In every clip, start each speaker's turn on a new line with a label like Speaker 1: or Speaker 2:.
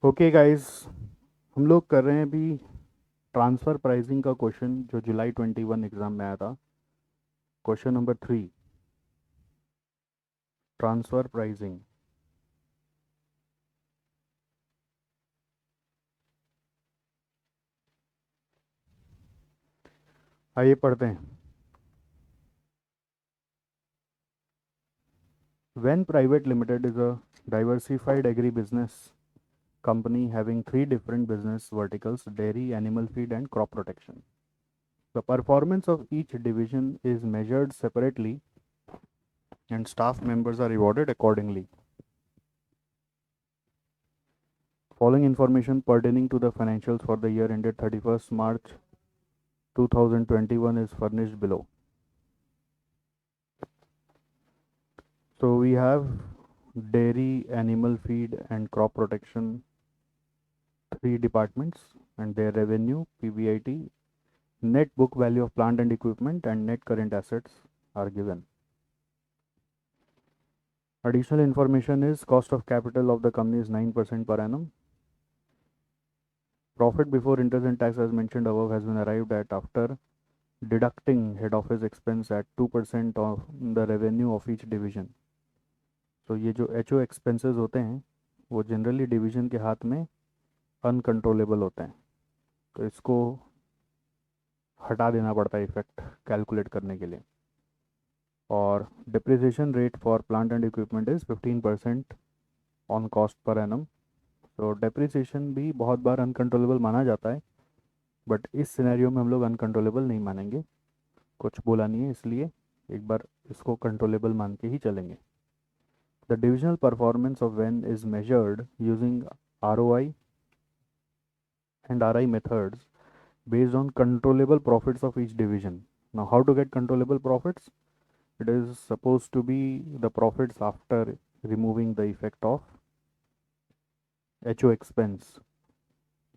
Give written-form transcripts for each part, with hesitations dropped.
Speaker 1: Okay guys, हम लोग कर रहे हैं अभी ट्रांसफ़र प्राइसिंग का क्वेश्चन जो जुलाई 21 एग्ज़ाम में आया था। Question number 3, transfer pricing. आइए पढ़ते हैं। When Private Limited is a diversified agri-business company having three different business verticals: dairy, animal feed, and crop protection. The performance of each division is measured separately and staff members are rewarded accordingly. Following information pertaining to the financials for the year ended 31st March 2021 is furnished below. So we have dairy, animal feed, and crop protection, three departments, and their revenue, PBIT, net book value of plant and equipment, and net current assets are given. Additional information is cost of capital of the company is 9% per annum. Profit before interest and tax as mentioned above has been arrived at after deducting head office expense at 2% of the revenue of each division. तो ये जो HO expenses होते हैं वो generally division के हाथ में uncontrollable होते हैं, तो इसको हटा देना पड़ता है इफेक्ट कैलकुलेट करने के लिए। और depreciation rate for plant and equipment is 15% on cost per annum. तो डिप्रिसिएशन भी बहुत बार अनकंट्रोलेबल माना जाता है, बट इस सिनेरियो में हम लोग अनकंट्रोलेबल नहीं मानेंगे, कुछ बोला नहीं है इसलिए एक बार इसको कंट्रोलेबल मान के ही चलेंगे। The divisional performance of when is measured using ROI and RI methods based on controllable profits of each division. Now, how to get controllable profits? It is supposed to be the profits after removing the effect of HO expense.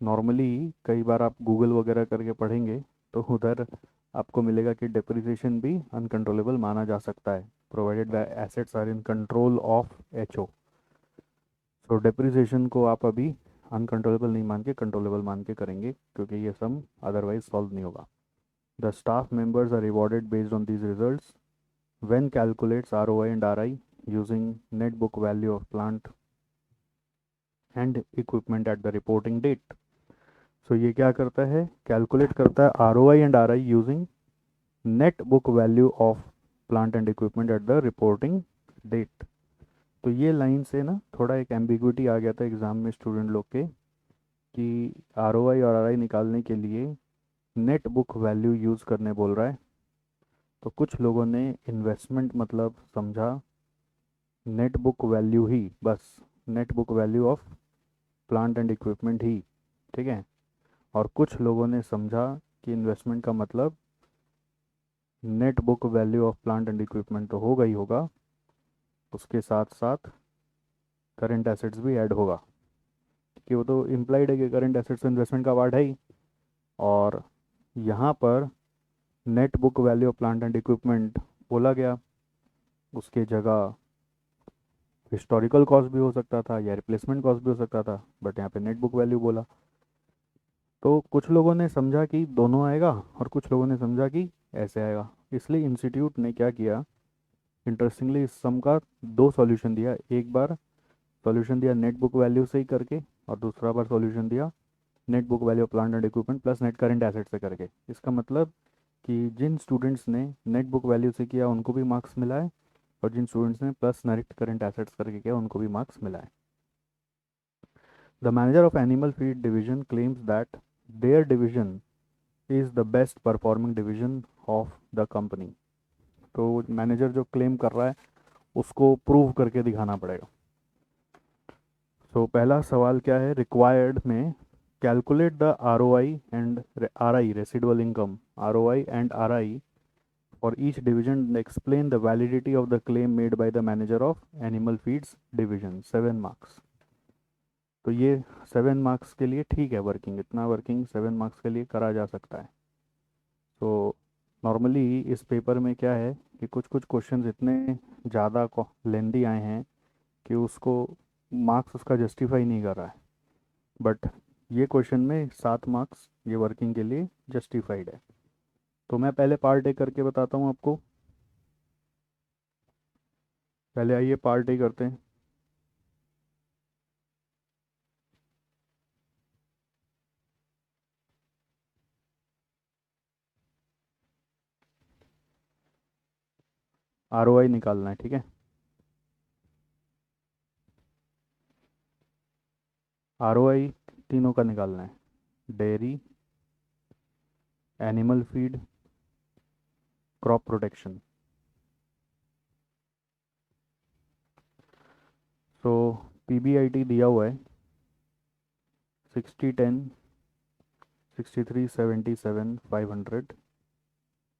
Speaker 1: Normally कई बार आप Google वगैरह करके पढ़ेंगे तो उधर आपको मिलेगा कि डिप्रिसिएशन भी अनकंट्रोलेबल माना जा सकता है, provided the assets are in control of HO। So depreciation को आप अभी अनकंट्रोलेबल नहीं मान के कंट्रोलेबल मान के करेंगे, क्योंकि ये सम अदरवाइज सॉल्व नहीं होगा। The staff members are rewarded based on these results when calculates ROI and RI using net book value of plant and equipment at the reporting date. So ये क्या करता है, कैलकुलेट करता है ROI and RI using net book value of plant and equipment at the reporting date. तो ये line से ना थोड़ा एक एम्बिग्विटी आ गया था एग्ज़ाम में स्टूडेंट लोग के कि ROI और RI निकालने के लिए नेट बुक वैल्यू यूज़ करने बोल रहा है। तो कुछ लोगों ने इन्वेस्टमेंट मतलब समझा नेट बुक वैल्यू ही, बस net book value of plant and equipment ही, ठीक है। और कुछ लोगों ने समझा कि इन्वेस्टमेंट का मतलब net book value of plant and equipment तो होगा ही होगा, उसके साथ साथ करंट एसेट्स भी ऐड होगा, क्योंकि वो तो इम्प्लाइड है कि करंट एसेट्स इन्वेस्टमेंट का पार्ट है ही। और यहाँ पर net book value of plant and equipment बोला गया, उसके जगह हिस्टोरिकल कॉस्ट भी हो सकता था या रिप्लेसमेंट कॉस्ट भी हो सकता था, बट यहाँ पे नेट बुक वैल्यू बोला। तो कुछ लोगों ने समझा कि दोनों आएगा और कुछ लोगों ने समझा कि ऐसे आएगा, इसलिए इंस्टीट्यूट ने क्या किया, इंटरेस्टिंगली इस सम का दो सॉल्यूशन दिया। एक बार सॉल्यूशन दिया नेट बुक वैल्यू से ही करके, और दूसरा बार सॉल्यूशन दिया net book value of plant and equipment plus net current asset से करके। इसका मतलब कि जिन स्टूडेंट्स ने नेट बुक वैल्यू से किया उनको भी मार्क्स मिला है, और जिन स्टूडेंट्स ने प्लस नेट करेंट एसेट्स करके किया उनको भी मार्क्स मिला है। The manager of animal feed division claims that their division is the best performing division of the company. तो मैनेजर जो क्लेम कर रहा है उसको प्रूव करके दिखाना पड़ेगा। तो पहला सवाल क्या है, रिक्वायर्ड में calculate the ROI and RI residual income, ROI and RI for each division and explain the validity of the claim made by the manager of animal feeds division, 7 marks। तो ये 7 मार्क्स के लिए ठीक है, working इतना working 7 marks के लिए करा जा सकता है। तो नॉर्मली इस पेपर में क्या है कि कुछ कुछ क्वेश्चंस इतने ज़्यादा लेंदी आए हैं कि उसको मार्क्स उसका जस्टिफाई नहीं कर रहा है। बट ये क्वेश्चन में 7 मार्क्स ये वर्किंग के लिए जस्टिफाइड है। तो मैं पहले पार्ट ए करके बताता हूँ आपको। पहले आइए पार्ट ए करते हैं। ROI निकालना है, ठीक है। ROI तीनों का निकालना है, dairy, animal feed, crop protection. So PBIT दिया हुआ है 60, 10, 63, 77, 500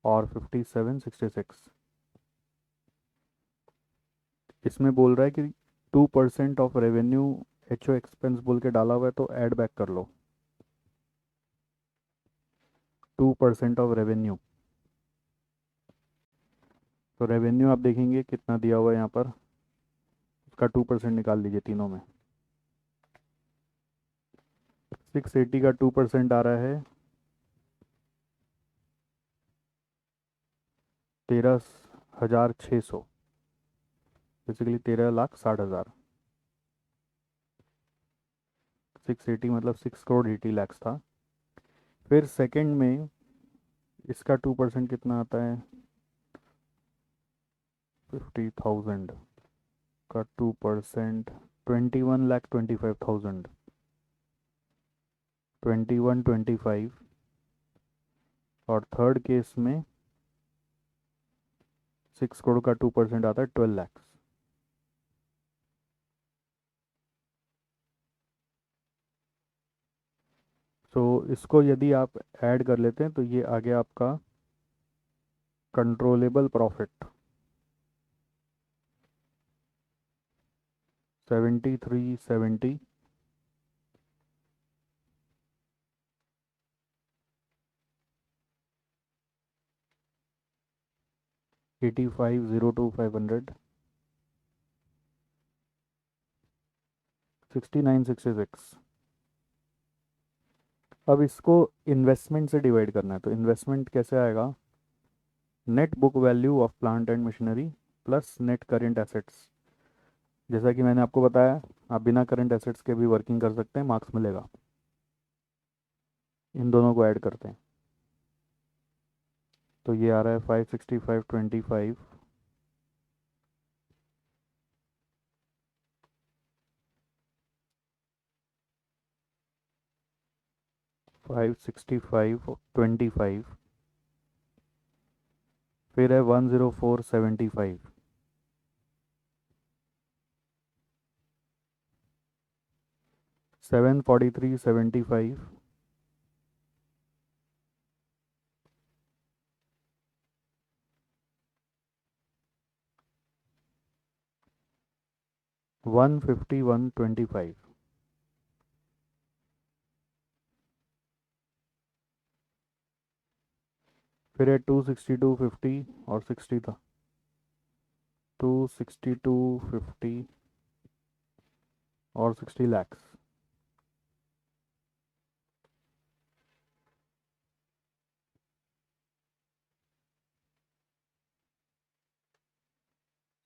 Speaker 1: और 57, 66। इसमें बोल रहा है कि 2% ऑफ रेवेन्यू HO एक्सपेंस बोल के डाला हुआ है, तो ऐड बैक कर लो 2% ऑफ रेवेन्यू। तो रेवेन्यू आप देखेंगे कितना दिया हुआ है यहाँ पर, उसका 2% निकाल लीजिए तीनों में। 680 का 2% आ रहा है 13,600, बेसिकली 13,60,000। 680 मतलब 6 करोड़ 80 लाख था। फिर सेकंड में इसका 2% कितना आता है, 50,000 का 2%, 21,25,000, 2125। और थर्ड केस में 6 करोड़ का 2% आता है 12 लाख। तो इसको यदि आप ऐड कर लेते हैं तो ये आ गया आपका कंट्रोलेबल प्रॉफिट 7370, 8502 500, 6966। अब इसको इन्वेस्टमेंट से डिवाइड करना है, तो इन्वेस्टमेंट कैसे आएगा, net book value of plant and machinery plus net current assets. जैसा कि मैंने आपको बताया, आप बिना करंट एसेट्स के भी वर्किंग कर सकते हैं, मार्क्स मिलेगा। इन दोनों को ऐड करते हैं तो ये आ रहा है 56525, 56525। फिर है 10475, 74375, 15125। फिर है 26250 और 60 था, 26250 और 60 lakhs।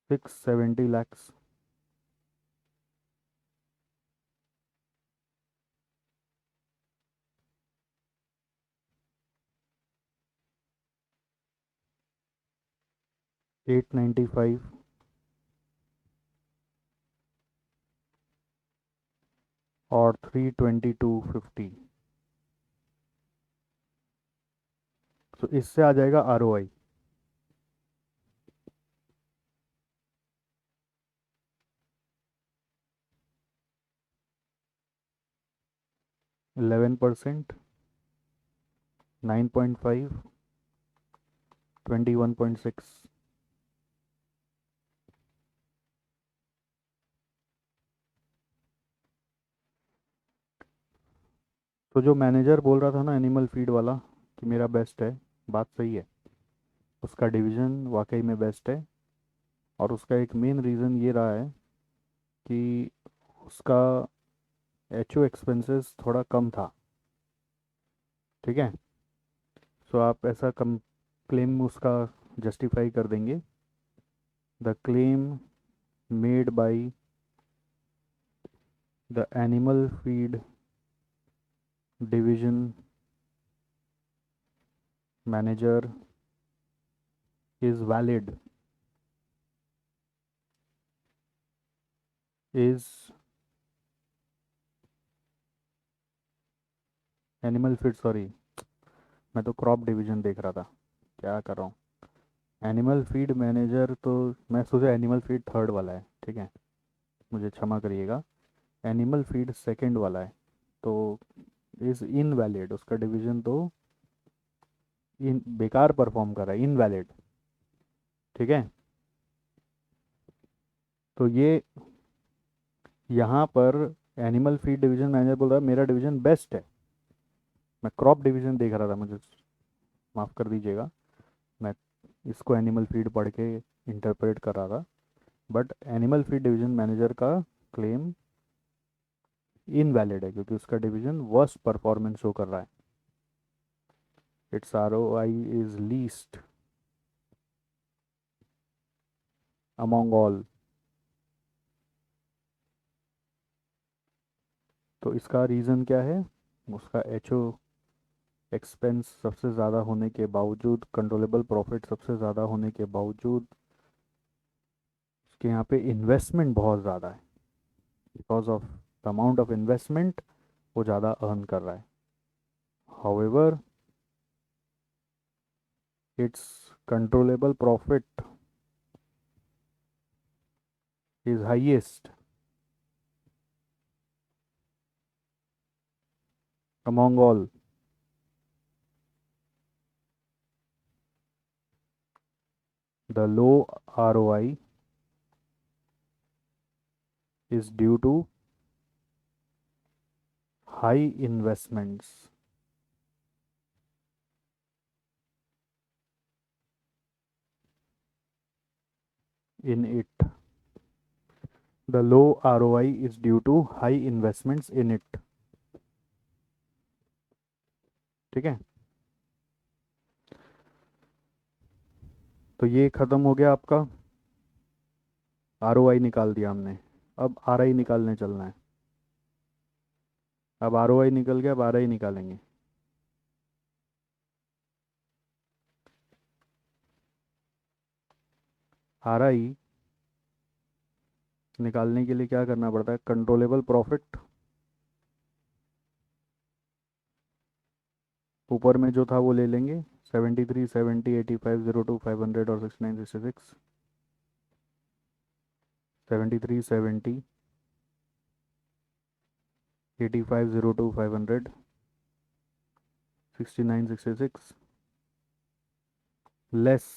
Speaker 1: 670 lakhs। एट 95 और 32250। तो इससे आ जाएगा ROI 11%, 9.5, 21.6। तो जो मैनेजर बोल रहा था ना एनिमल फीड वाला कि मेरा बेस्ट है, बात सही है, उसका डिवीज़न वाकई में बेस्ट है। और उसका एक मेन रीज़न ये रहा है कि उसका एच ओ एक्सपेंसेस थोड़ा कम था, ठीक है। सो आप ऐसा कम क्लेम उसका जस्टिफाई कर देंगे, the claim made by the animal feed division manager is valid, is animal feed, sorry मैं तो क्रॉप डिवीजन देख रहा था, क्या कर रहा हूँ। एनिमल फीड मैनेजर तो मैं सोचा एनिमल फीड थर्ड वाला है, ठीक है, मुझे क्षमा करिएगा। एनिमल फीड सेकंड वाला है, तो इज़ इनवैलिड, उसका डिवीजन तो इन बेकार परफॉर्म कर रहा है, इनवैलिड, ठीक है। तो ये यहाँ पर एनिमल फीड डिवीजन मैनेजर बोल रहा है मेरा डिवीजन बेस्ट है। मैं क्रॉप डिवीजन देख रहा था, मुझे माफ़ कर दीजिएगा, मैं इसको एनिमल फीड पढ़ के इंटरप्रेट कर रहा था। But animal feed division manager का क्लेम इनवैलिड है क्योंकि उसका डिवीजन वर्स्ट परफॉर्मेंस शो कर रहा है, it's R O I is least among all. तो इसका रीज़न क्या है, उसका एच ओ एक्सपेंस सबसे ज़्यादा होने के बावजूद, कंट्रोलेबल प्रॉफिट सबसे ज़्यादा होने के बावजूद, उसके यहाँ पे इन्वेस्टमेंट बहुत ज़्यादा है, because of the amount of investment वो ज़्यादा अर्न कर रहा है। However it's controllable profit is highest among all. The low ROI is due to high investments in it. The low ROI is due to high investments in it. ठीक है, तो ये ख़त्म हो गया आपका, ROI निकाल दिया हमने। अब RI निकालने चलना है। अब ROI निकल गया, अब RI निकालेंगे। RI निकालने के लिए क्या करना पड़ता है, कंट्रोलेबल प्रॉफिट ऊपर में जो था वो ले लेंगे, 73, 70, 85, 02, 500 और 69, 66, 73, 70, 85, 02, 500, 69, 66 less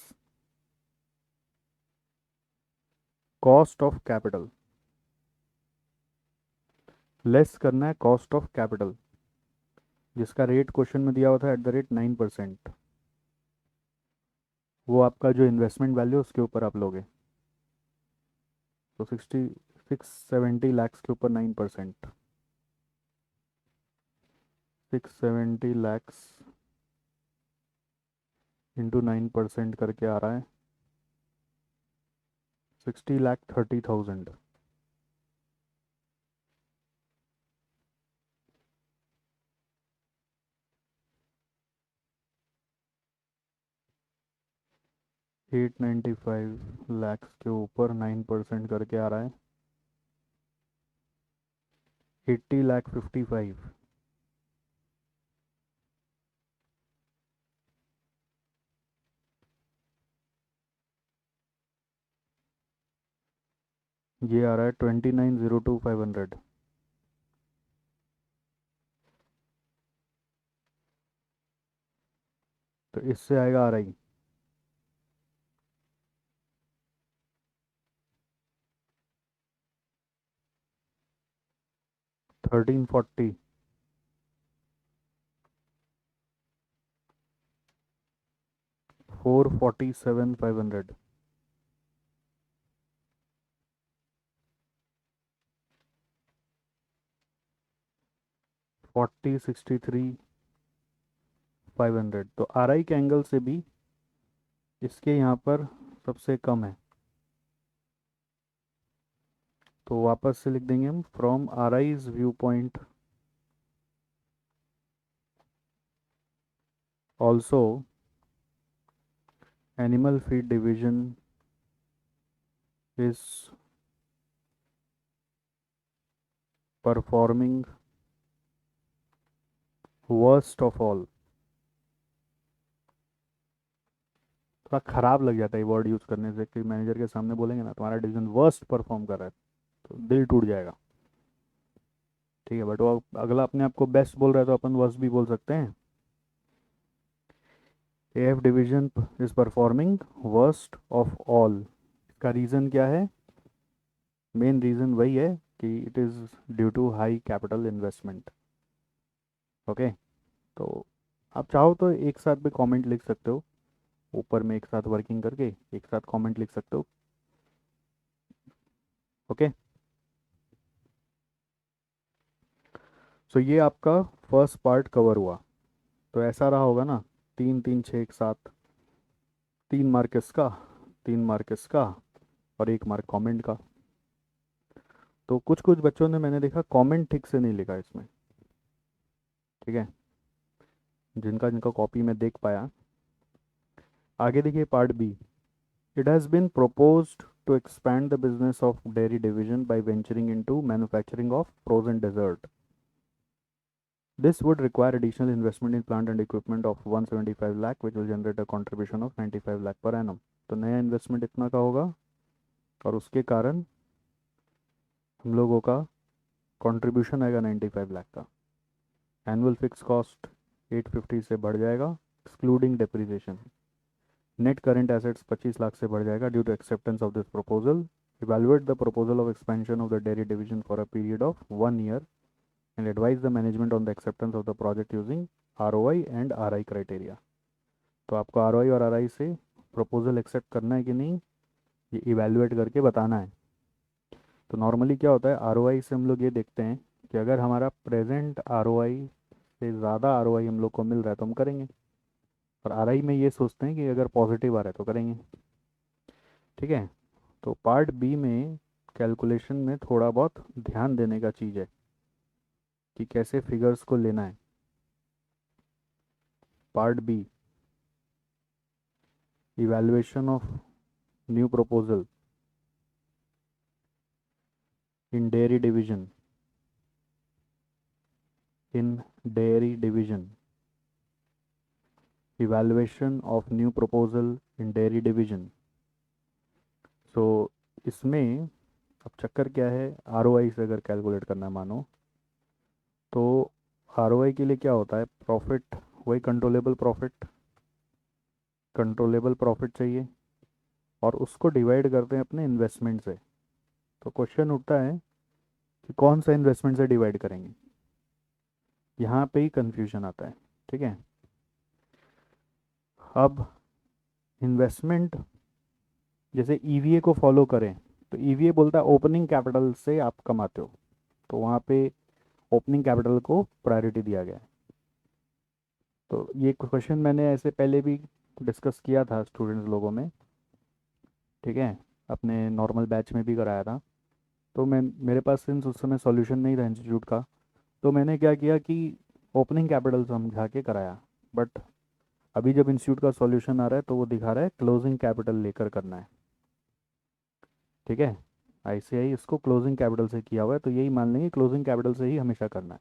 Speaker 1: cost of capital, less करना है कॉस्ट ऑफ कैपिटल, जिसका रेट क्वेश्चन में दिया हुआ था @9%। वो आपका जो इन्वेस्टमेंट वैल्यू उसके ऊपर आप लोगे, तो 670 लैक्स के ऊपर 9%, 670 लैक्स इंटू 9% करके आ रहा है 60,30,000। 895 लैक्स के ऊपर 9% करके आ रहा है 80,55,000। ये आ रहा है 29,02,500। तो इससे आएगा RI 1340, 447,500। 40, 63, 500, तो RI के एंगल से भी इसके यहाँ पर सबसे कम है, तो वापस से लिख देंगे हम from RI's view point also animal feed division is performing worst of all. थोड़ा खराब लग जाता है वर्ड यूज़ करने से, कि मैनेजर के सामने बोलेंगे ना तुम्हारा डिवीजन वर्स्ट परफॉर्म कर रहा है, तो दिल टूट जाएगा। ठीक है, बट वो अगला अपने आप को बेस्ट बोल रहा है तो अपन वर्स्ट भी बोल सकते हैं। AF division is performing worst of all. इसका रीज़न क्या है? मेन रीज़न वही है कि it is due to high capital investment. Okay, तो आप चाहो तो एक साथ भी कमेंट लिख सकते हो, ऊपर में एक साथ वर्किंग करके एक साथ कमेंट लिख सकते हो। ओके, सो ये आपका फर्स्ट पार्ट कवर हुआ। तो ऐसा रहा होगा ना, 3 3 6 एक साथ, 3 मार्क इसका, 3 मार्क इसका, और 1 मार्क कमेंट का। तो कुछ कुछ बच्चों ने मैंने देखा कमेंट ठीक से नहीं लिखा इसमें। ठीक है, जिनका जिनका कॉपी में देख पाया। आगे देखिए part B. It has been proposed to expand the business of dairy division by venturing into manufacturing of frozen dessert. This would require additional investment in plant and equipment of 175 lakh, which will generate a contribution of 95 lakh per annum. तो नया investment इतना का होगा और उसके कारण हम लोगों का कंट्रीब्यूशन आएगा 95 लाख का। एनुअल फिक्स कॉस्ट 850 से बढ़ जाएगा excluding depreciation. Net current assets 25 lakh से बढ़ जाएगा due to acceptance of this proposal. Evaluate the proposal of expansion of the dairy division for a period of 1 year and advise the management on the acceptance of the project using ROI and RI criteria। तो आपको ROI और RI से proposal accept करना है कि नहीं, ये evaluate करके बताना है। तो नॉर्मली क्या होता है, ROI से हम लोग ये देखते हैं कि अगर हमारा प्रेजेंट ROI से ज़्यादा ROI हम लोग को मिल रहा है तो हम करेंगे, और RI में ये सोचते हैं कि अगर पॉजिटिव आ रहा है तो करेंगे। ठीक है, तो पार्ट बी में कैलकुलेशन में थोड़ा बहुत ध्यान देने का चीज़ है कि कैसे फिगर्स को लेना है। Part B, evaluation of new proposal in dairy division, in dairy division, evaluation of new proposal in dairy division। so इसमें अब चक्कर क्या है, ROI से अगर कैलकुलेट करना है मानो, तो ROI के लिए क्या होता है, प्रॉफिट, वही कंट्रोलेबल प्रॉफिट, कंट्रोलेबल प्रॉफिट चाहिए, और उसको डिवाइड करते हैं अपने इन्वेस्टमेंट से। तो क्वेश्चन उठता है कि कौन सा इन्वेस्टमेंट से डिवाइड करेंगे, यहाँ पे ही कंफ्यूजन आता है। ठीक है, अब इन्वेस्टमेंट जैसे EVA को फॉलो करें तो EVA बोलता है ओपनिंग कैपिटल से आप कमाते हो, तो वहाँ पे ओपनिंग कैपिटल को प्रायोरिटी दिया गया है। तो ये क्वेश्चन मैंने ऐसे पहले भी डिस्कस किया था स्टूडेंट्स लोगों में। ठीक है, अपने नॉर्मल बैच में भी कराया था। तो मैं, मेरे पास सिंस उस समय सॉल्यूशन नहीं था इंस्टीट्यूट का, तो मैंने क्या किया कि ओपनिंग कैपिटल समझा के कराया। बट अभी जब इंस्टीट्यूट का सॉल्यूशन आ रहा है तो वो दिखा रहा है क्लोजिंग कैपिटल लेकर करना है। ठीक है, ICI इसको क्लोजिंग कैपिटल से किया हुआ है, तो यही मान लेंगे क्लोजिंग कैपिटल से ही हमेशा करना है।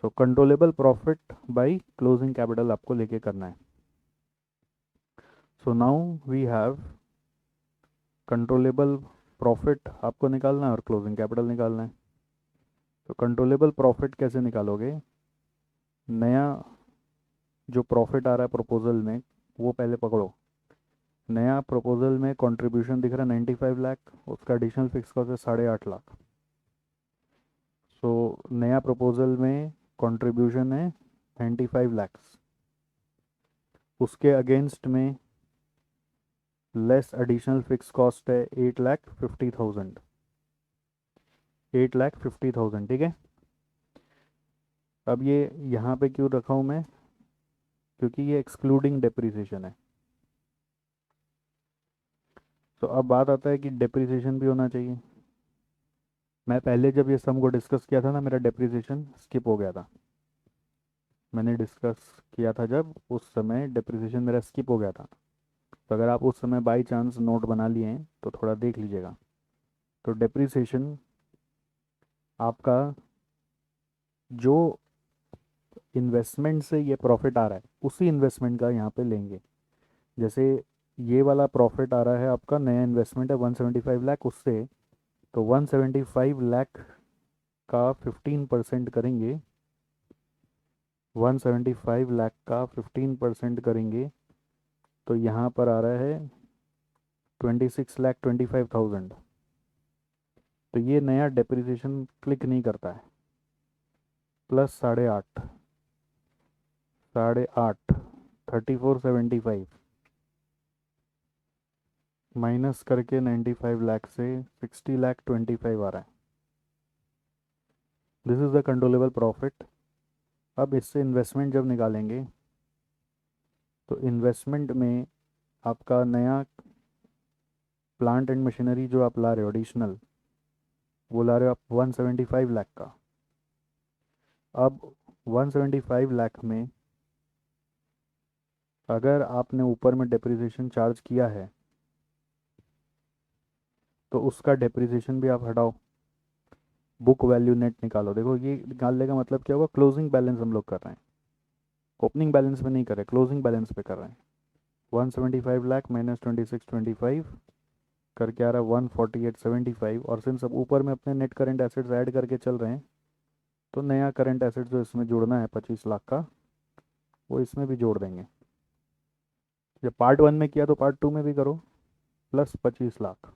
Speaker 1: तो controllable profit by closing capital आपको लेके करना है। So now we have controllable profit आपको निकालना है और क्लोजिंग कैपिटल निकालना है। तो कंट्रोलेबल प्रॉफिट कैसे निकालोगे, नया जो प्रॉफिट आ रहा है प्रपोजल में वो पहले पकड़ो। नया प्रपोजल में कंट्रीब्यूशन दिख रहा है 95 लाख, उसका एडिशनल फिक्स कॉस्ट है 8.5 लाख। सो नया प्रपोजल में कंट्रीब्यूशन है 95 लैक्स, उसके अगेंस्ट में लेस एडिशनल फिक्स कॉस्ट है 8,50,000, 8,50,000। ठीक है, अब ये यहाँ पे क्यों रखा हूँ मैं, क्योंकि ये एक्सक्लूडिंग डेप्रिसिएशन है। तो अब बात आता है कि डेप्रिसिएशन भी होना चाहिए। मैं पहले जब ये सम को डिस्कस किया था ना, मेरा डेप्रिसिएशन स्किप हो गया था। मैंने डिस्कस किया था जब, उस समय डेप्रिसिएशन मेरा स्किप हो गया था। तो अगर आप उस समय बाई चांस नोट बना लिए हैं तो थोड़ा देख लीजिएगा। तो डेप्रिसिएशन आपका जो इन्वेस्टमेंट से ये प्रॉफिट आ रहा है उसी इन्वेस्टमेंट का यहाँ पे लेंगे। जैसे ये वाला प्रॉफिट आ रहा है आपका, नया इन्वेस्टमेंट है 175 लाख, उससे तो 175 लाख का 15% करेंगे, 175 लाख का 15% करेंगे तो यहाँ पर आ रहा है 26,25,000। तो ये नया डेप्रिसिएशन क्लिक नहीं करता है। प्लस 8.5, 8.5, 3475 माइनस करके 95 लाख से 60,25,000 आ रहा है। This is the controllable profit. अब इससे इन्वेस्टमेंट जब निकालेंगे तो इन्वेस्टमेंट में आपका नया प्लांट एंड मशीनरी जो आप ला रहे हो एडिशनल, वो ला रहे हो आप 175 लाख का। अब 175 लाख में अगर आपने ऊपर में डेप्रिसिएशन चार्ज किया है तो उसका डेप्रिसिएशन भी आप हटाओ, बुक वैल्यू नेट निकालो। देखो ये निकालने का मतलब क्या होगा, क्लोजिंग बैलेंस हम लोग कर रहे हैं, ओपनिंग बैलेंस में नहीं कर रहे, क्लोजिंग बैलेंस पे कर रहे हैं। 175 लाख माइनस 2625 करके आ रहा है 14875। और सिंस अब ऊपर में अपने नेट करेंट एसेट्स ऐड करके चल रहे हैं तो नया करंट एसेट जो इसमें जोड़ना है 25 लाख का, वो इसमें भी जोड़ देंगे। जब पार्ट 1 में किया तो पार्ट 2 में भी करो, प्लस 25 लाख।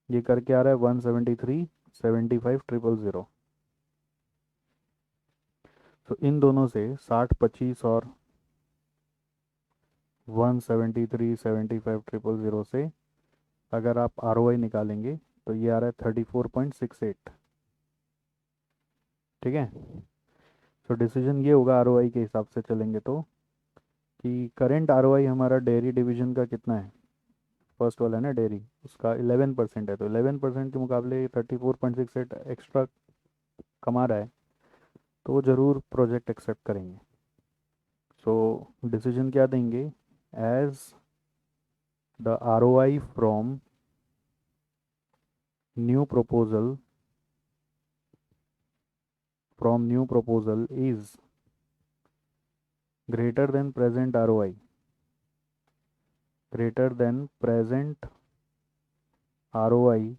Speaker 1: ये करके आ रहा है 173,75,000। तो इन दोनों से 60, 25 और 173,75,000 से अगर आप ROI निकालेंगे तो ये आ रहा है 34.68। ठीक है। तो डिसीजन ये होगा ROI के हिसाब से चलेंगे तो, कि करेंट ROI हमारा डेयरी डिवीजन का कितना है, फर्स्ट वाला है ना डेयरी, उसका 11% है। तो 11% के मुकाबले 34.68 एक्स्ट्रा कमा रहा है तो वो ज़रूर प्रोजेक्ट एक्सेप्ट करेंगे। सो डिसीजन क्या देंगे, as the ROI from new proposal is greater than present ROI,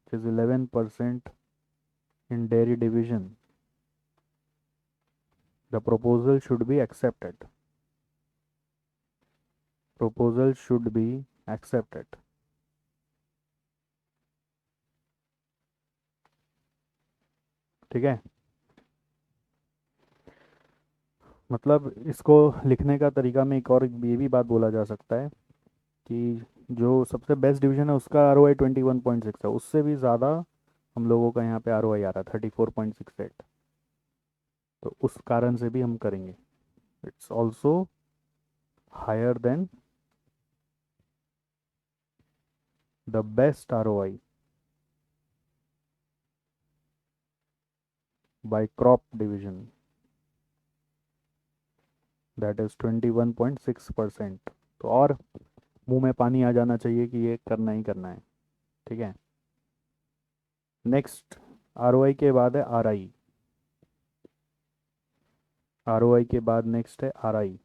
Speaker 1: which is 11% in dairy division, the proposal should be accepted. ठीक है। मतलब इसको लिखने का तरीका में एक और ये भी बात बोला जा सकता है कि जो सबसे बेस्ट डिवीजन है उसका ROI 21.6 है, उससे भी ज़्यादा हम लोगों का यहाँ पे ROI आ रहा है 34.68। तो उस कारण से भी हम करेंगे, it's also higher than the best ROI by crop division, that is 21.6%। तो और मुंह में पानी आ जाना चाहिए कि ये करना ही करना है। ठीक है। नेक्स्ट ROI के बाद है ROI के बाद नेक्स्ट है RI।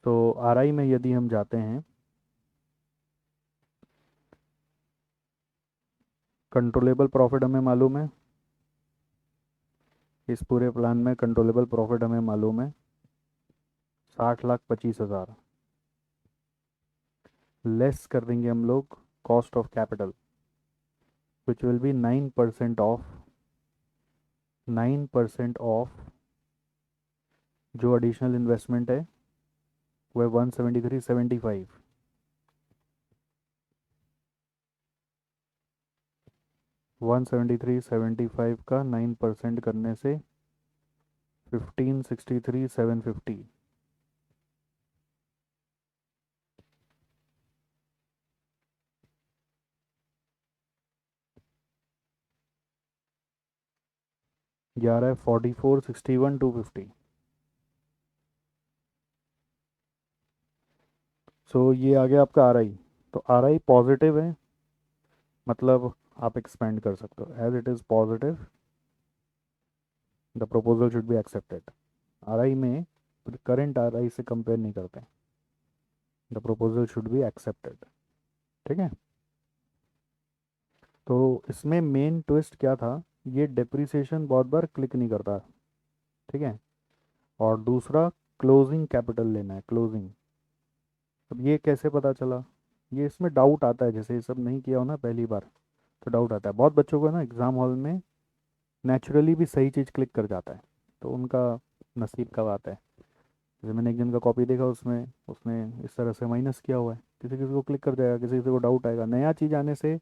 Speaker 1: तो RI में यदि हम जाते हैं, कंट्रोलेबल प्रॉफिट हमें मालूम है, इस पूरे प्लान में कंट्रोलेबल प्रॉफिट हमें मालूम है 60,25,000। लेस कर देंगे हम लोग cost of capital, which will be 9% of जो एडिशनल इन्वेस्टमेंट है वह 173,75। 173.75 का 9% करने से 1563,750। ये आ रहा है 4461,250। सो ये आ गया आपका RI। तो RI पॉजिटिव है, मतलब आप एक्सपेंड कर सकते हो। As it is positive, the proposal should be accepted. RI में करंट RI से कंपेयर नहीं करते, the proposal should be accepted. ठीक है। तो इसमें मेन ट्विस्ट क्या था, ये डेप्रिसिएशन बहुत बार क्लिक नहीं करता। ठीक है। और दूसरा, क्लोजिंग कैपिटल लेना है, क्लोजिंग। अब ये कैसे पता चला, ये इसमें डाउट आता है, जैसे ये सब नहीं किया हो ना पहली बार, तो डाउट आता है बहुत बच्चों को ना एग्ज़ाम हॉल में। नेचुरली भी सही चीज़ क्लिक कर जाता है, तो उनका नसीब कब आता है। जैसे मैंने एक जन का कॉपी देखा, उसमें उसने इस तरह से माइनस किया हुआ है, किसी किसी को क्लिक कर जाएगा, किसी किसी को डाउट आएगा। नया चीज़ आने से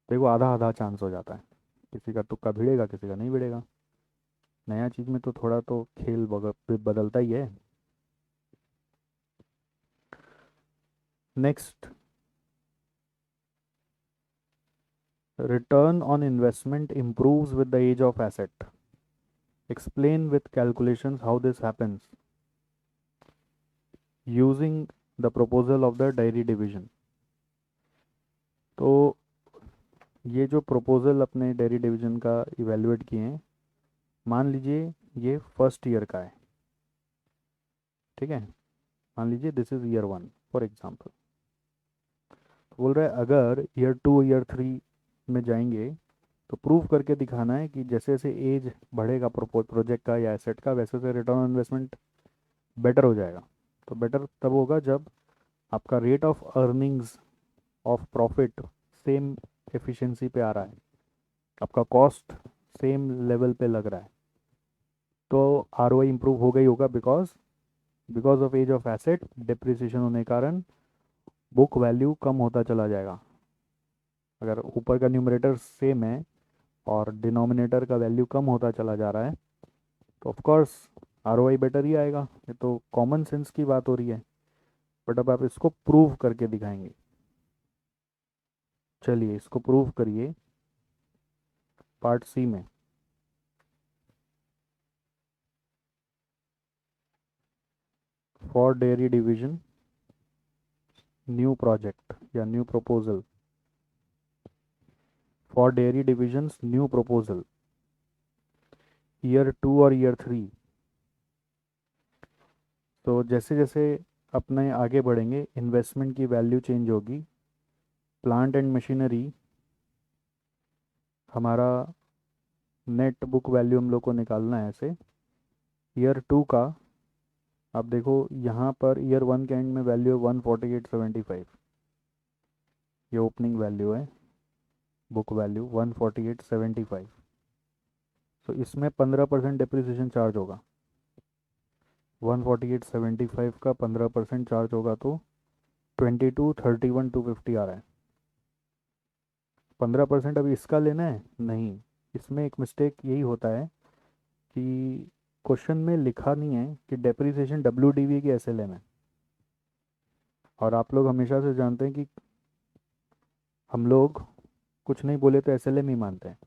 Speaker 1: देखो आधा आधा चांस हो जाता है, किसी का तुक्का भिड़ेगा, किसी का नहीं भिड़ेगा। नया चीज़ में तो थोड़ा तो खेल बदलता ही है। Next, return on investment improves with the age of asset. Explain with calculations how this happens using the proposal of the dairy division. तो ये जो प्रपोजल अपने डेयरी डिवीजन का इवेलुएट किए हैं, मान लीजिए ये फर्स्ट ईयर का है। ठीक है। मान लीजिए this is year 1 for example. तो बोल रहा है अगर ईयर 2 ईयर 3 में जाएंगे तो प्रूव करके दिखाना है कि जैसे जैसे एज बढ़ेगा प्रोजेक्ट का या एसेट का, वैसे वैसे रिटर्न ऑन इन्वेस्टमेंट बेटर हो जाएगा। तो बेटर तब होगा जब आपका rate of earnings of profit same efficiency पे आ रहा है, आपका कॉस्ट सेम लेवल पे लग रहा है, तो ROI इम्प्रूव हो गई होगा। Because because of age of asset depreciation होने के कारण बुक वैल्यू कम होता चला जाएगा। अगर ऊपर का न्यूमरेटर सेम है और डिनोमिनेटर का वैल्यू कम होता चला जा रहा है, तो ऑफकोर्स ROI बेटर ही आएगा। ये तो कॉमन सेंस की बात हो रही है, बट अब आप इसको प्रूव करके दिखाएंगे। चलिए इसको प्रूव करिए पार्ट C में। For dairy division new project या new proposal, for dairy divisions new proposal year 2 और ईयर 3। तो जैसे जैसे अपने आगे बढ़ेंगे इन्वेस्टमेंट की वैल्यू चेंज होगी। प्लांट एंड मशीनरी, हमारा नेट बुक वैल्यू हम लोग को निकालना है ऐसे। ईयर 2 का आप देखो, यहाँ पर ईयर 1 के एंड में वैल्यू 148.75, ये ओपनिंग वैल्यू है, बुक वैल्यू 148.75। तो इसमें 15% डिप्रिसिएशन चार्ज होगा। 148.75 का 15% चार्ज होगा तो 2231,250 आ रहा है। 15% अभी इसका लेना है नहीं। इसमें एक मिस्टेक यही होता है कि क्वेश्चन में लिखा नहीं है कि डेप्रिसिएशन WDV की SLM है। और आप लोग हमेशा से जानते हैं कि हम लोग कुछ नहीं बोले तो SLM ही मानते हैं।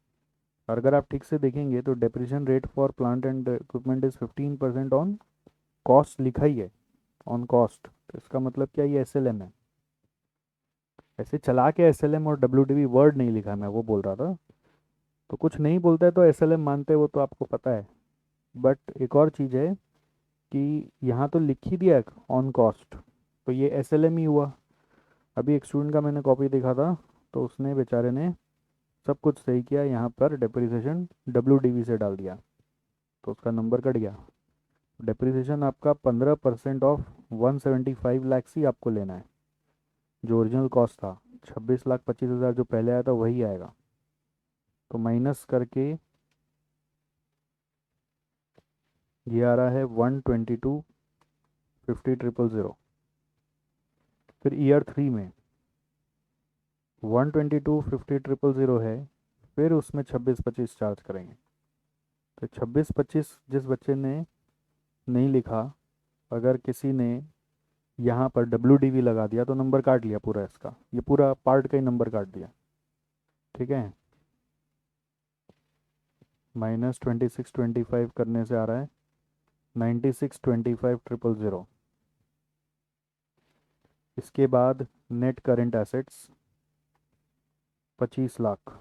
Speaker 1: और अगर आप ठीक से देखेंगे तो depreciation rate for plant and equipment is 15% on cost लिखा ही है, ऑन कॉस्ट। तो इसका मतलब क्या, ये SLM है। ऐसे चला के SLM और WDV वर्ड नहीं लिखा, मैं वो बोल रहा था। तो कुछ नहीं बोलता है तो SLM मानते हैं, वो तो आपको पता है। बट एक और चीज़ है कि यहाँ तो लिख ही दिया ऑन कॉस्ट, तो ये SLM ही हुआ। अभी एक स्टूडेंट का मैंने कॉपी देखा था, तो उसने बेचारे ने सब कुछ सही किया, यहाँ पर डिप्रिसिएशन WDV से डाल दिया, तो उसका नंबर कट गया। डिप्रिसिएशन आपका 15% ऑफ 175 लाख ही आपको लेना है। जो ओरिजिनल कॉस्ट था 26,25,000 जो पहले आया था वही आएगा। तो माइनस करके ये आ रहा है 122,50,000। फिर ईयर 3 में 122,50,000 है, फिर उसमें 26-25 चार्ज करेंगे। तो 26-25 जिस बच्चे ने नहीं लिखा, अगर किसी ने यहाँ पर WDV लगा दिया तो नंबर काट लिया पूरा, इसका ये पूरा पार्ट का ही नंबर काट दिया। ठीक है, -2625 करने से आ रहा है 9625,000। इसके बाद नेट करेंट एसेट्स 25 लाख।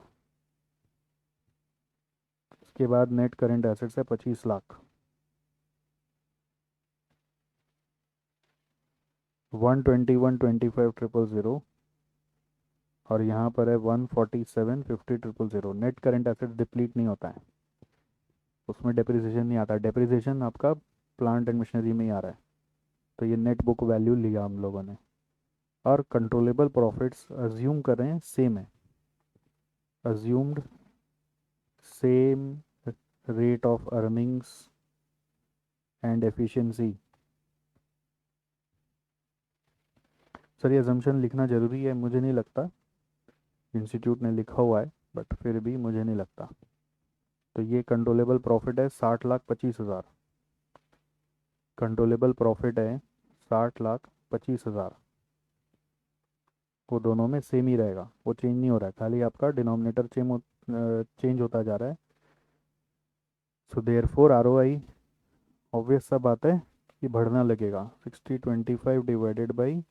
Speaker 1: इसके बाद नेट करेंट एसेट्स है 25 लाख। 121,25,000 और यहाँ पर है 147,50,000। नेट करेंट एसेट्स डिप्लीट नहीं होता है, उसमें डेप्रिसिएशन नहीं आता। डेप्रिसिएशन आपका प्लांट एंड मशीनरी में ही आ रहा है। तो ये नेट बुक वैल्यू लिया हम लोगों ने। और कंट्रोलेबल प्रॉफिट्स अज्यूम कर रहे हैं सेम है, assumed same rate of earnings and efficiency. Sir ये अजम्पशन लिखना ज़रूरी है? मुझे नहीं लगता, इंस्टीट्यूट ने लिखा हुआ है बट फिर भी मुझे नहीं लगता। तो ये कंट्रोलेबल प्रॉफिट है 60,25,000। कंट्रोलेबल प्रॉफिट है 60,25,000। वो दोनों में सेम ही रहेगा, वो चेंज नहीं हो रहा है, खाली आपका डिनोमिनेटर चेंज होता जा रहा है। So therefore ROI obvious सा बात है कि बढ़ना लगेगा। 6025 डिवाइडेड बाई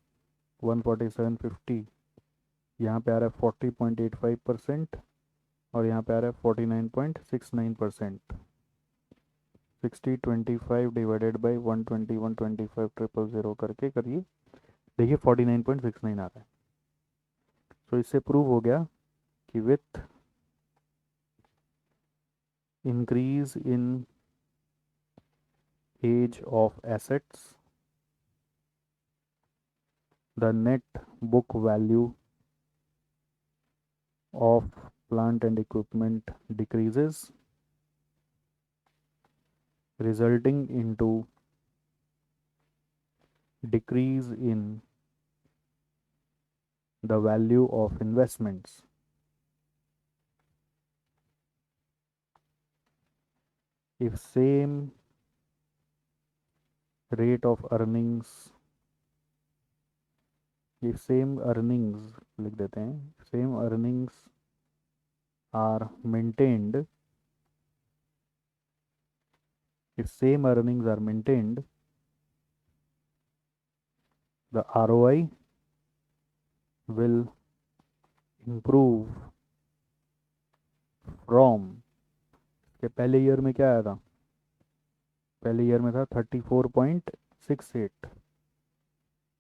Speaker 1: 14750, यहाँ पे आ रहा है 40.85% और यहाँ पे आ रहा है 49.69%। 6025 डिवाइडेड बाई 121,25,000 करके करिए, देखिए 49.69 आ रहा है। तो इससे प्रूव हो गया कि with increase in age of assets the net book value of plant and equipment decreases, resulting into decrease in the value of investments. If same rate of earnings, if same earnings लिख देते हैं, same earnings are maintained, if same earnings are maintained, the ROI will improve from, के पहले year में क्या आया था? पहले ईयर में था 34.68,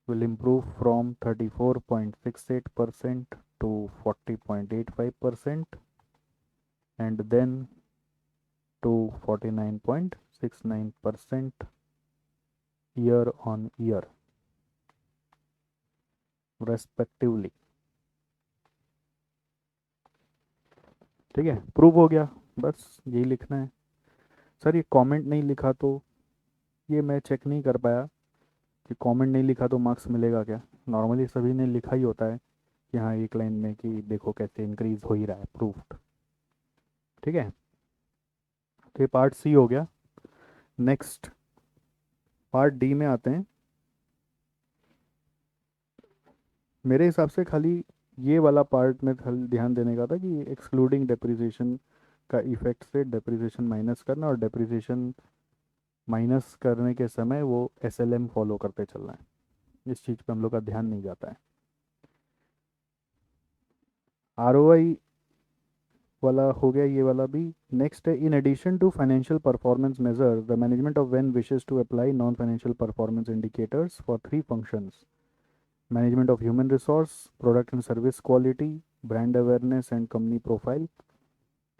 Speaker 1: will improve from 34.68% to 40.85% and then to 49.69% year on year respectively। ठीक है, प्रूव हो गया, बस यही लिखना है। सर ये कमेंट नहीं लिखा तो ये मैं चेक नहीं कर पाया कि कमेंट नहीं लिखा तो मार्क्स मिलेगा क्या। नॉर्मली सभी ने लिखा ही होता है कि हाँ एक लाइन में कि देखो कैसे इंक्रीज हो ही रहा है, प्रूफ्ड। ठीक है, तो ये पार्ट सी हो गया। नेक्स्ट पार्ट डी में आते हैं। मेरे हिसाब से खाली ये वाला पार्ट में खाली ध्यान देने का था कि एक्सक्लूडिंग डेप्रिसिएशन का इफेक्ट से डेप्रिसिएशन माइनस करना, और डेप्रिसिएशन माइनस करने के समय वो SLM फॉलो करते चलना है। इस चीज़ पे हम लोग का ध्यान नहीं जाता है। ROI वाला हो गया ये वाला भी। नेक्स्ट है, in addition to financial performance measure the management of when wishes to apply non financial performance indicators for 3 functions: management of human resource, product and service quality, brand awareness and company profile.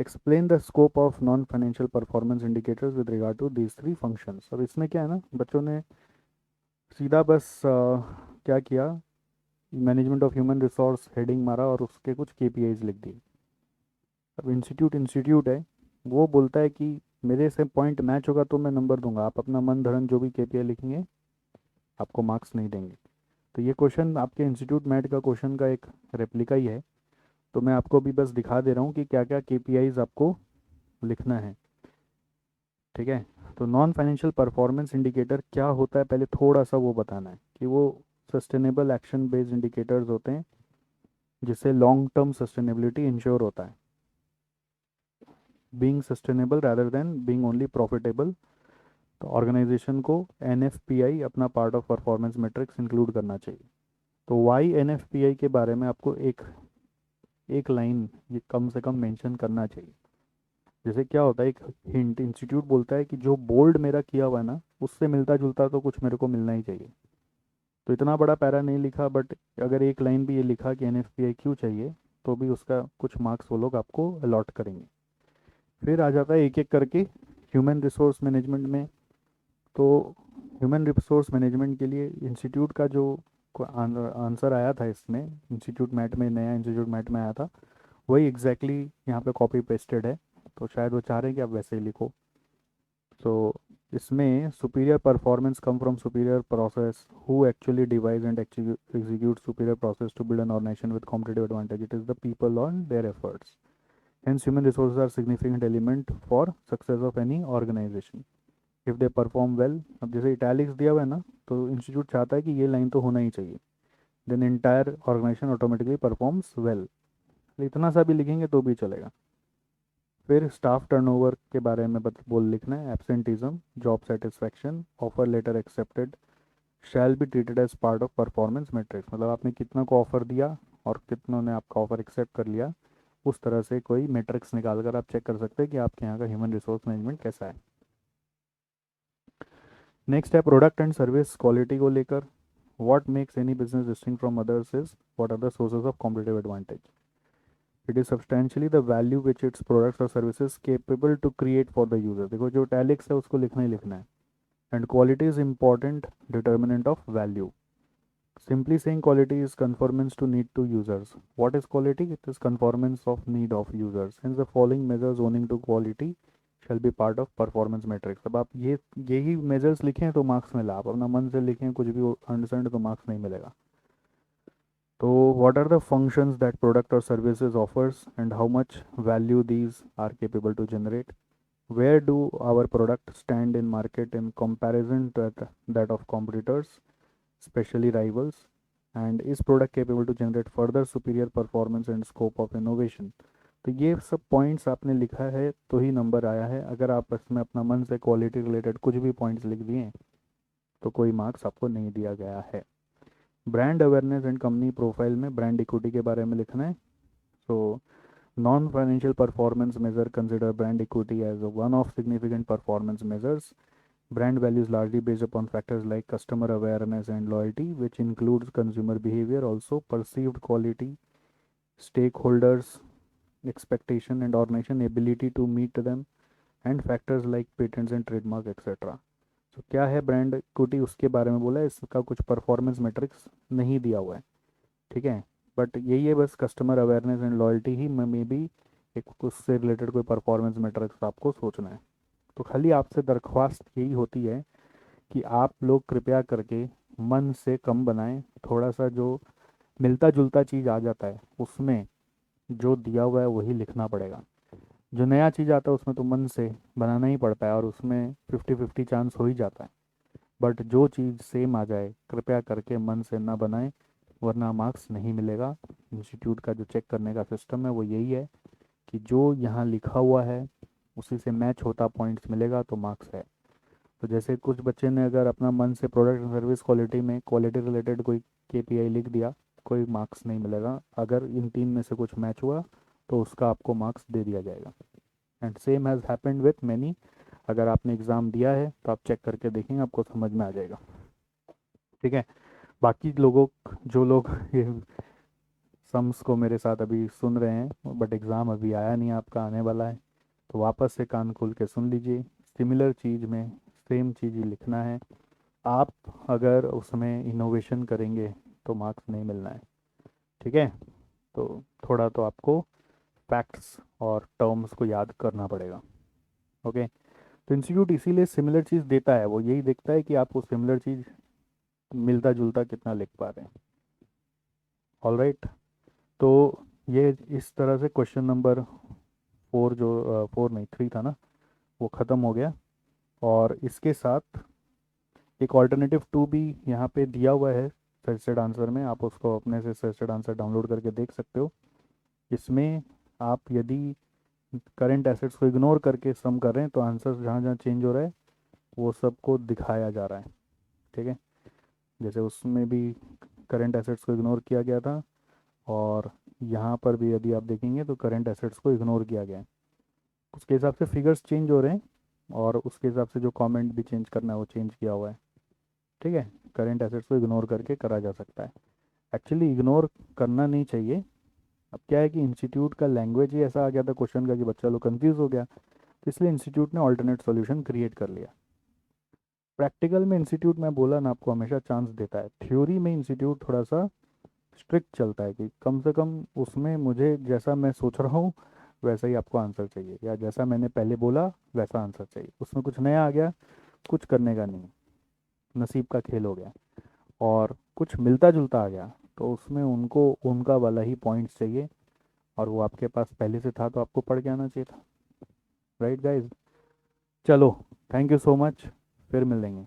Speaker 1: Explain the scope of non-financial performance indicators with regard to these 3 functions। अब इसमें क्या है ना, बच्चों ने सीधा बस क्या किया, management of human resource heading मारा और उसके कुछ KPIs लिख दिए। अब इंस्टीट्यूट है, वो बोलता है कि मेरे से पॉइंट मैच होगा तो मैं नंबर दूंगा, आप अपना मन धड़न जो भी KPI लिखेंगे आपको मार्क्स नहीं देंगे। तो ये क्वेश्चन आपके इंस्टीट्यूट मैट का क्वेश्चन का एक रेप्लिका ही है। तो मैं आपको भी बस दिखा दे रहा हूँ कि क्या क्या केपीआईज आपको लिखना है। ठीक है, तो नॉन फाइनेंशियल परफॉर्मेंस इंडिकेटर क्या होता है पहले थोड़ा सा वो बताना है कि वो सस्टेनेबल एक्शन बेस्ड इंडिकेटर्स होते हैं जिससे लॉन्ग टर्म सस्टेनेबिलिटी इंश्योर होता है, being sustainable rather than being only profitable. तो ऑर्गेनाइजेशन को एनएफपीआई अपना part of performance matrix include करना चाहिए। तो वाई एनएफपीआई के बारे में आपको एक एक लाइन ये कम से कम मेंशन करना चाहिए। जैसे क्या होता है, एक हिंट इंस्टीट्यूट बोलता है कि जो बोल्ड मेरा किया हुआ है ना उससे मिलता जुलता तो कुछ मेरे को मिलना ही चाहिए। तो इतना बड़ा पैरा नहीं लिखा, बट अगर एक लाइन भी ये लिखा कि एनएफपीआई क्यों चाहिए तो भी उसका कुछ मार्क्स वो लोग आपको अलॉट करेंगे। फिर आ जाता है एक एक करके ह्यूमन रिसोर्स मैनेजमेंट में। तो ह्यूमन रिसोर्स मैनेजमेंट के लिए इंस्टीट्यूट का जो आंसर आया था इसमें, इंस्टीट्यूट मैट में, नया इंस्टीट्यूट मैट में आया था, वही एग्जैक्टली यहाँ पे कॉपी पेस्टेड है। तो शायद वो चाह रहे हैं कि आप वैसे ही लिखो। तो इसमें superior performance come from superior process who actually devise and execute superior process to build an organization with competitive advantage, it is the people on their efforts. Hence, human resources are significant element for success of any organization. If they perform well, अब जैसे italics दिया हुआ है ना, तो institute चाहता है कि ये लाइन तो होना ही चाहिए, then entire organization automatically performs well. इतना सा भी लिखेंगे तो भी चलेगा। फिर स्टाफ टर्नओवर के बारे में बोल लिखना है, absenteeism, job satisfaction, offer letter accepted shall be treated as part of performance matrix. मतलब आपने कितना को ऑफर दिया और कितनों ने आपका ऑफर एक्सेप्ट कर लिया, उस तरह से कोई मैट्रिक्स निकाल कर आप चेक कर सकते हैं कि आपके यहाँ का ह्यूमन रिसोर्स मैनेजमेंट कैसा है। नेक्स्ट है प्रोडक्ट एंड सर्विस क्वालिटी को लेकर। What makes any business distinct from others is what are the sources of competitive advantage. It is substantially the value which its products और services capable to create for the user. देखो जो टैलिक्स है उसको लिखना ही लिखना है। And quality is important determinant of value. Simply saying quality is conformance to need to users. What is quality? It is conformance of need of users. Hence the following measures owning to quality shall be part of performance metrics. अब आप ये यही measures लिखें तो marks मिला, आप अपना मन से लिखें कुछ भी अंडरस्टैंड तो मार्क्स नहीं मिलेगा। तो what are the functions that product or services offers and how much value these are capable to generate? Where do our product stand in market in comparison to that of competitors, especially rivals, and is product capable to generate further superior performance and scope of innovation? तो ये सब points आपने लिखा है तो ही number आया है। अगर आप इसमें अपना मन से क्वालिटी रिलेटेड कुछ भी पॉइंट्स लिख दिए तो कोई मार्क्स आपको नहीं दिया गया है। Brand awareness and company profile में ब्रांड इक्विटी के बारे में लिखना है। So non financial performance measure consider brand equity as one of significant performance measures. Brand value is largely based upon factors like customer awareness and loyalty, which includes consumer behavior, also perceived quality, stakeholders' expectation, and organization ability to meet them, and factors like patents and trademark, etc. तो क्या है brand equity, उसके बारे में बोला है, इसका कुछ परफॉर्मेंस मैट्रिक्स नहीं दिया हुआ है। ठीक है, बट यही है बस, customer awareness and loyalty he may be एक उससे रिलेटेड कोई परफॉर्मेंस मैट्रिक्स आपको सोचना है। तो खाली आपसे दरख्वास्त यही होती है कि आप लोग कृपया करके मन से कम बनाएं। थोड़ा सा जो मिलता जुलता चीज़ आ जाता है उसमें जो दिया हुआ है वही लिखना पड़ेगा। जो नया चीज़ आता है उसमें तो मन से बनाना ही पड़ता है और उसमें 50-50 चांस हो ही जाता है। बट जो चीज़ सेम आ जाए कृपया करके मन से ना बनाएं, वरना मार्क्स नहीं मिलेगा। इंस्टीट्यूट का जो चेक करने का सिस्टम है वो यही है कि जो यहाँ लिखा हुआ है उसी से मैच होता पॉइंट्स मिलेगा तो मार्क्स है। तो जैसे कुछ बच्चे ने अगर अपना मन से प्रोडक्ट एंड सर्विस क्वालिटी में क्वालिटी रिलेटेड कोई केपीआई लिख दिया, कोई मार्क्स नहीं मिलेगा। अगर इन तीन में से कुछ मैच हुआ तो उसका आपको मार्क्स दे दिया जाएगा। And same has happened with many. अगर आपने एग्ज़ाम दिया है तो आप चेक करके देखेंगे, आपको समझ में आ जाएगा। ठीक है, बाकी लोगों, जो लोग ये सम्स को मेरे साथ अभी सुन रहे हैं बट एग्ज़ाम अभी आया नहीं, आपका आने वाला है, तो वापस से कान खोल के सुन लीजिए। सिमिलर चीज़ में सेम चीज़ ही लिखना है। आप अगर उसमें इनोवेशन करेंगे तो मार्क्स नहीं मिलना है। ठीक है, तो थोड़ा तो आपको फैक्ट्स और टर्म्स को याद करना पड़ेगा। ओके, तो इंस्टीट्यूट इसीलिए सिमिलर चीज़ देता है, वो यही देखता है कि आप वो सिमिलर चीज़ मिलता जुलता कितना लिख पा रहे हैं। ऑल राइट, तो ये इस तरह से क्वेश्चन नंबर 4 जो 4 नहीं 3 था ना, वो ख़त्म हो गया। और इसके साथ एक ऑल्टरनेटिव 2 भी यहाँ पे दिया हुआ है सजेस्टेड आंसर में, आप उसको अपने से सजेस्टेड आंसर डाउनलोड करके देख सकते हो। इसमें आप यदि करंट एसेट्स को इग्नोर करके सम कर रहे हैं तो आंसर जहाँ जहाँ चेंज हो रहा है वो सबको दिखाया जा रहा है। ठीक है, जैसे उसमें भी करंट एसेट्स को इग्नोर किया गया था, और यहाँ पर भी यदि आप देखेंगे तो करंट एसेट्स को इग्नोर किया गया है। उसके हिसाब से फिगर्स चेंज हो रहे हैं, और उसके हिसाब से जो कमेंट भी चेंज करना है वो चेंज किया हुआ है। ठीक है, करंट एसेट्स को इग्नोर करके करा जा सकता है। एक्चुअली इग्नोर करना नहीं चाहिए। अब क्या है कि इंस्टीट्यूट का लैंग्वेज ही ऐसा आ गया था क्वेश्चन का कि बच्चा लोग कंफ्यूज हो गया, तो इसलिए इंस्टीट्यूट ने ऑल्टरनेट सॉल्यूशन क्रिएट कर लिया। प्रैक्टिकल में इंस्टीट्यूट, मैं बोला ना आपको, हमेशा चांस देता है। थ्योरी में इंस्टीट्यूट थोड़ा सा स्ट्रिक्ट चलता है कि कम से कम उसमें मुझे जैसा मैं सोच रहा हूँ वैसा ही आपको आंसर चाहिए, या जैसा मैंने पहले बोला वैसा आंसर चाहिए। उसमें कुछ नया आ गया, कुछ करने का नहीं, नसीब का खेल हो गया। और कुछ मिलता जुलता आ गया तो उसमें उनको उनका वाला ही पॉइंट्स चाहिए, और वो आपके पास पहले से था तो आपको पढ़ के आना चाहिए था। राइट गाइज, चलो, थैंक यू सो मच, फिर मिलेंगे।